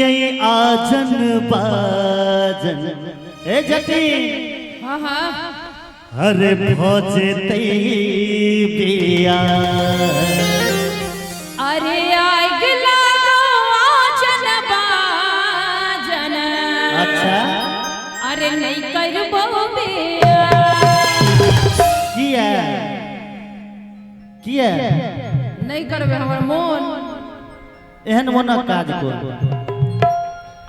अनलिये आजन बाजन ए जटी हाँ हाँ अरे भोजे बिया अरे आगला आजन बाजन अच्छा अरे नहीं करबो किया किया नहीं करबे हमर मन एहन मन काज को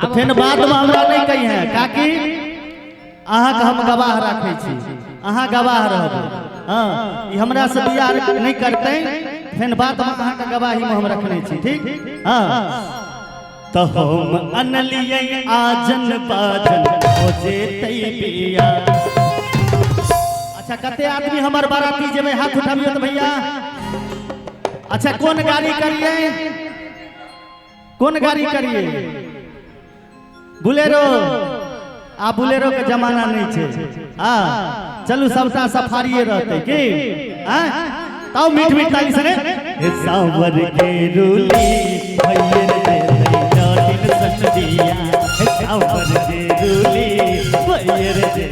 तो फेन बात में हमरा नहीं कही है काकी अहाँ के हम गवाह राखे छी अहाँ गवाह रहबे हां ई हमरा से बियाह नहीं करते फेन बात में अहाँ के गवाही में हम रखने छी ठीक हां तो हम अनलिये आजन बाजन हो जेतै बिया। अच्छा कते आदमी हमर बाराती जेबे हाथ उठाबियो तो भैया। अच्छा कौन गाड़ी करिए कौन गाड़ी करिए बुलेरो आ बुलेरो के जमाना नहीं छे हाँ चलू सबटा सफारिए रहते की ताऊ मीठ मीठ ताली सने सावर के रूली भैयर दे जटिन संदिया सावर के रूली भैयर दे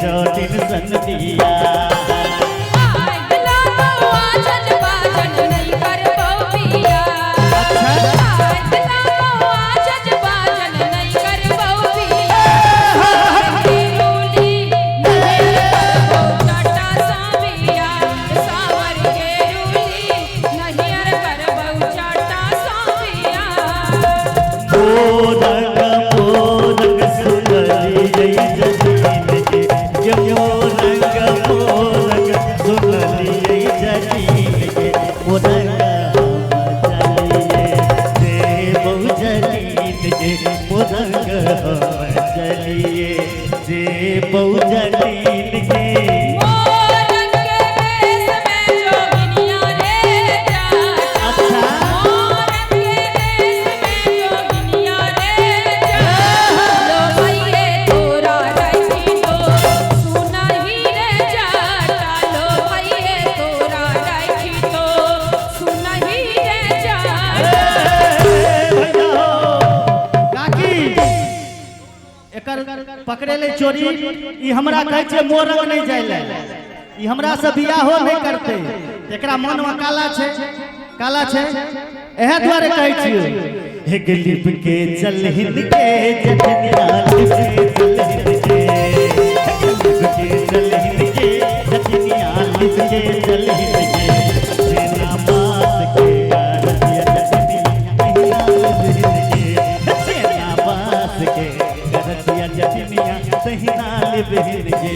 जटिन संदिया। पकड़े ले चोरी ई हमरा कहै छै मोर रंग नहीं जाइले ई हमरा से बियाह हो नहीं करते एकरा मन में काला छै एहे द्वारे कहै छियै हे गलिप के चल हिंद के जटनिया लिप के चल हिंद के चल हिंद के जटनिया लिप के चल हिंद के सेना बात के रतिया जटनिया महिला लिप हिंद के सेना बात के रतिया जटनिया सहिना लिप हिंद के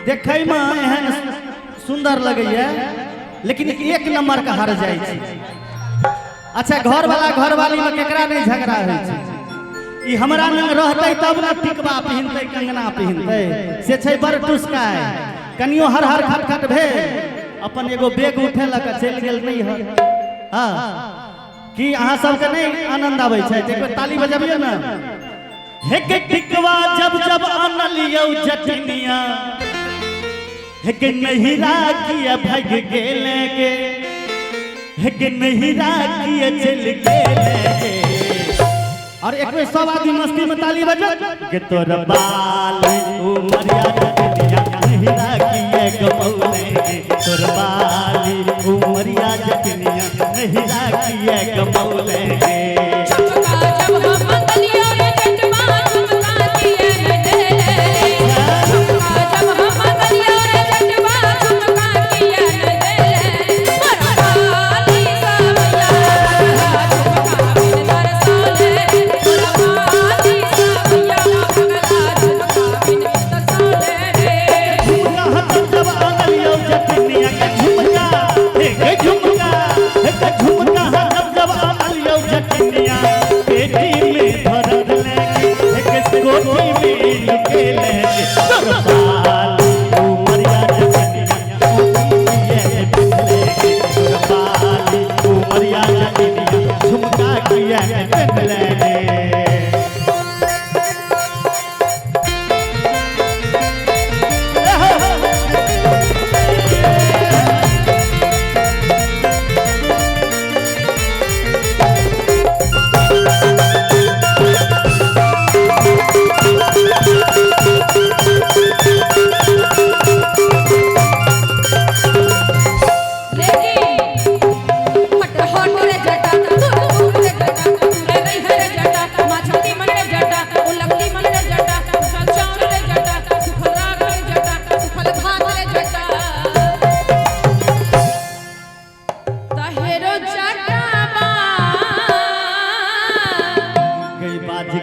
देखे में एहन सुंदर लगे लेकिन एक नंबर का हार जाए। अच्छा घर वाला घर वाली में केकरा नहीं झगड़ा है हमरा लंग रहते तब न टिकवा पहिनते कंगना पहिनते से छै बड़ टुस्काय कनियो हर हर खट खट भे अपन एगो बैग उठेलक चल गेल नहीं है हां कि अहाँ सबके नहीं आनंद आबै छै एक बेर ताली बजाबियो ना हे के टिकवा जब जब आनलियौ जटनिया है कि नहीं राखिए भग गेले गे, है कि नहीं राखिए चल गेले। और एक में सब आदमी मस्ती में ताली बजा के तोर बाल उमरिया जटिनिया नहीं राखिए गमौले गे, तोर बाल उमरिया जटिनिया नहीं राखिए गमौले गे।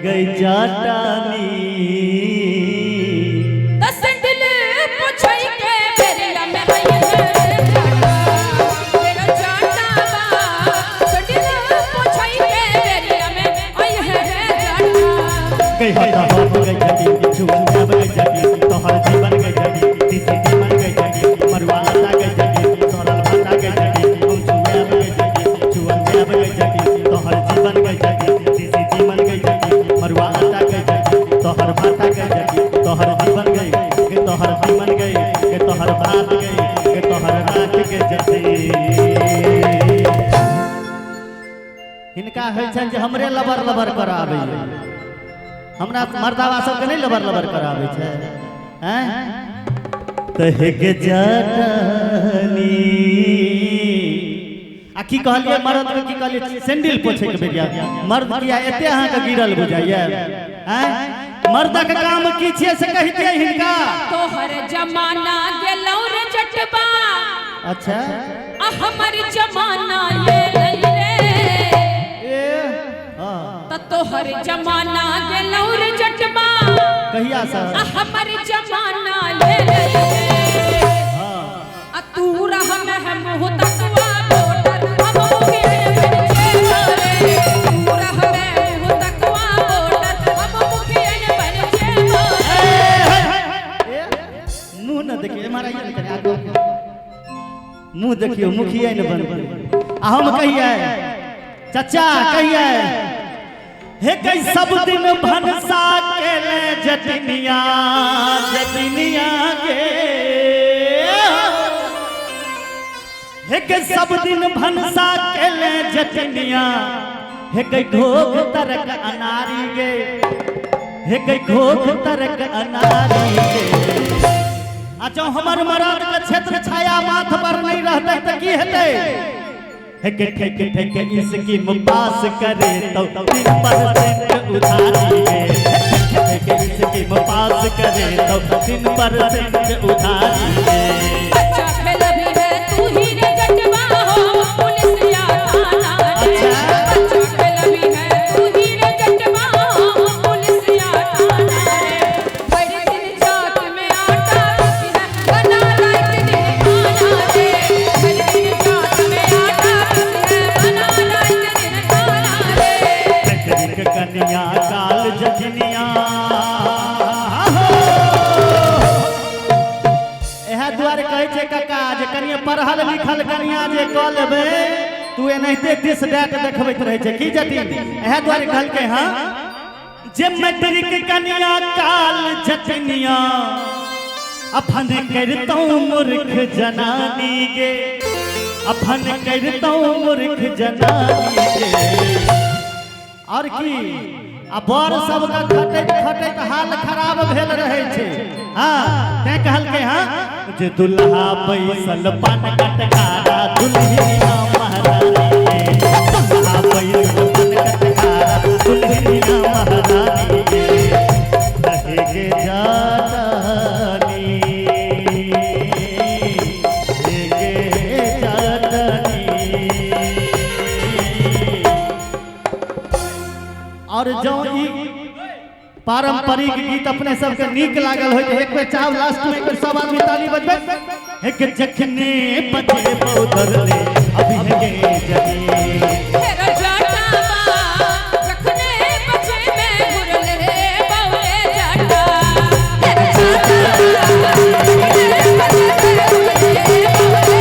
गई जाटानी दसंडल पुछई के बेरिया में आई है जाटा तेरा जाटा बा संडल पुछई के बेरिया में आई है जाटा गई हटा हो गई जटी छुन जब गई जटी तोहर जीवन गई जटी तीसी मन गई जटी मरवाला गई जटी सोरल भाता गई जटी हम छुआ गई जटी छुअन जब गई जटी तोहर जीवन गई जटी तीसी मन गई जटी मरवाला गई जटी तोहर भाता गई जटी तोहर जीवन गई के तोहर जीवन गई के तोहर भात गई के तोहर रात के जटी। इनका है छन जे हमरे लबर लबर करावे हमरा मर्दावा सब के नहीं लबर लबर करावे छे हैं तहे के जटनी आ की कहलिए मर्द के की कहलिए सैंडल पोछे के बेरिया मर्द किया एते अहाँ के गिरल बुझाइए हैं मर्द के काम की छे से कहिते हिनका तोहर जमाना गेलौ रे जटबा अच्छा आ हमर जमाना ले ले ए हां त तोहर जमाना गेलौ रे जटबा कहिया सा आ हमर जमाना ले ले हां आ तू रह में हम हो तकवा बॉर्डर हम के बन रे तू रह में हो तकवा बॉर्डर हम के बन रे मुंह न देखिए हमारा ये करे आगो मुंह देखियो मुखिया न बन आ हम कहिए चाचा कहिए हे कई सब दिन भनसा के ले जटनिया जटनिया के हे कई सब दिन भनसा के ले जटनिया हे कई घोग तरक अनारी गे हे कई घोग तरक अनारी गे अच्छा हमर मराद के क्षेत्र छाया माथ पर नहीं रहते त की हेतै हे के ठेके ठेके इसकी मुपास करे तो 3% उधारी है हे के इसकी मुपास करे तो 3% उधारी है बच्चा खेल भी है तू ही रे जटवा हो पुलिस या थाना रे बच्चा खेल भी है तू ही रे जटवा हो पुलिस या थाना रे बड़े दिन जात में आटा पीसी है बना लाइट दिन खाना रे बड़े दिन जात में आटा पीसी है बना लाइट दिन खाना रे कजरी के कन्या काल जजनिया एहा द्वार कहै छै काका जे कनिया पढ़ल लिखल कनिया जे क लेबे तू एनाहिते दिस डाट देखबैत रहै छै की जति एहा द्वार कहलकै हां जे मैट्रिक कनिया काल जजनिया अपन करता हूँ मूर्ख जनानी गे, अपन करता हूँ मूर्ख जनानी गे। और की आ बर सबका खटैत खटैत हाल खराब भेल रहे छे। हाँ ते कहलकै हाँ जे दुल्हा बैसल पान कटकारा दुल्हिया महारानी गे, दुल्हा बैसल पान कटकारा दुल्हिया महारानी गे। कहे के जानी के जानी। और जो ई पारंपरिक गीत अपने सबके नीक लागल हो, एक बेर चाहब लास्ट में एक बेर सब आदमी ताली बजबै। एक जखने बजे बौदर ले अभी गे जगी, तेरा जटावा जखने बजे में घुरले बौरे जटा, तेरा जटावा जखने बजे में घुरले बौरे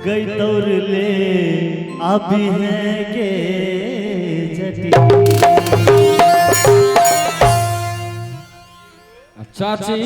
गई दौड़ ले अभी है गे जटी। चाची